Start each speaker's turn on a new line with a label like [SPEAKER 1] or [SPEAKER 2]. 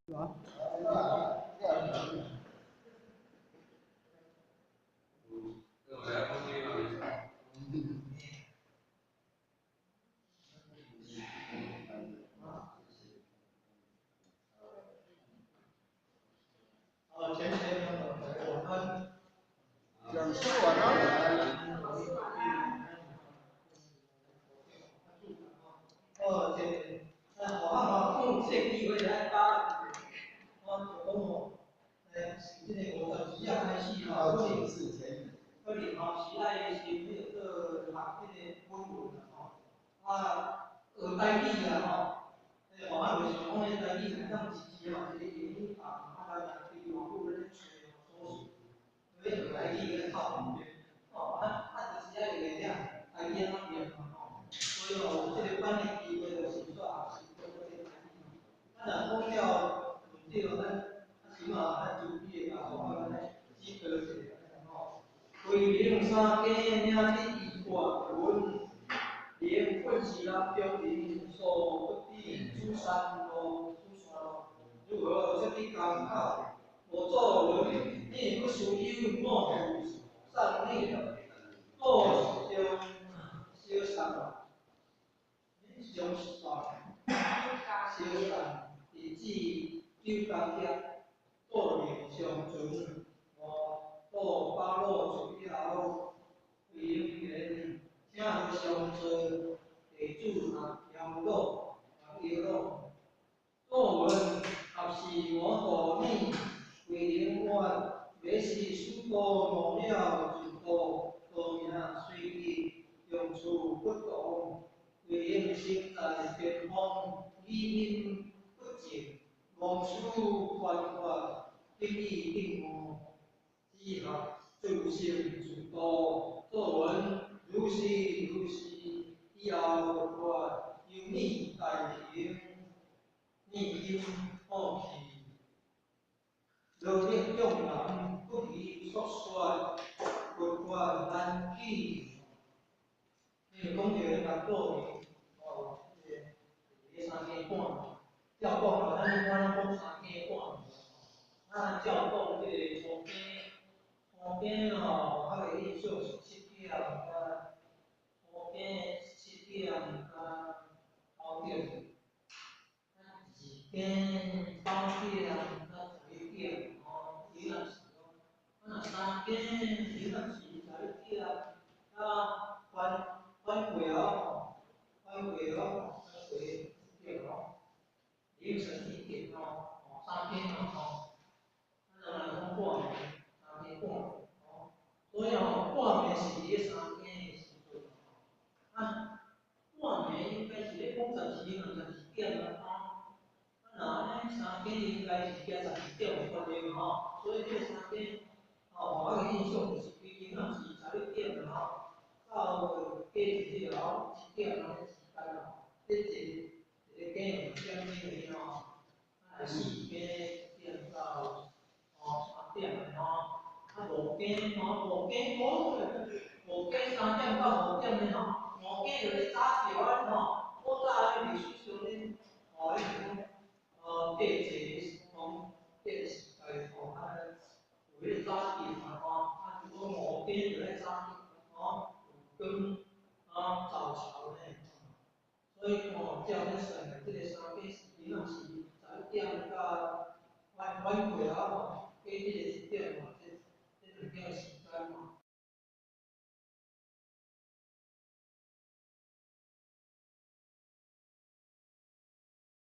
[SPEAKER 1] 讲述完了。
[SPEAKER 2] 学台语啊吼，诶，慢慢袂想讲迄台语，咱时嘛是咧用啊，咱去网络咧找搜寻，要学台语咧靠方便，哦，就是遐个咧，台语啊方便嘛吼，所以哦，即个翻译机会就是说也是做这个台语，咱若讲了问题哦，咱起码咱注意个讲法咱及格一下吼，规零三加领第一挂文。连混习啦，标题所不地珠山咯，如何设定刚好？我作文内不属于莫上内的，做修上，修上，以及九钢铁，做面上存，做八路主要，为人，请上座。地主养老，作文合是我大米为零万，每是许多农了就多多名虽地用处不同，为应现在边方理应不尽，望处关怀定义定目，积合助性诸多，作文如是如是。以后我有你代言，你应放弃。热烈勇敢，不必说说，不管难题。你讲这个难度哦，这三更半，照讲啊，咱讲三更半，照讲这个初更哦，较个印象是7点啊，初更7点啊。后点，2点、3点到11点，哦，伊若是讲，3点伊若是11点，返回哦，返回点哦，12点哦，3点哦，咱来讲半暝，3点半哦，所以哦，半暝是伫3点的时阵，啊，半暝应该是咧讲12点啊。安尼3点应该是加11点的关键吼，所以这个3点吼，我个印象就是规定若是11点的吼，到加一条1点啊时间哦，这一个计2点钟吼，啊4点到3点的吼，啊5点吼，5点3点到5点的吼，5点就是早起啊吼，古早迄历史上咧，迄种。地质方地时代吼，有迄个早起嘛吼，如果5点就咧早起吼，跟早朝呢，所以吼，照咧算的，这个3点时间若是11点到返回啊吼，加这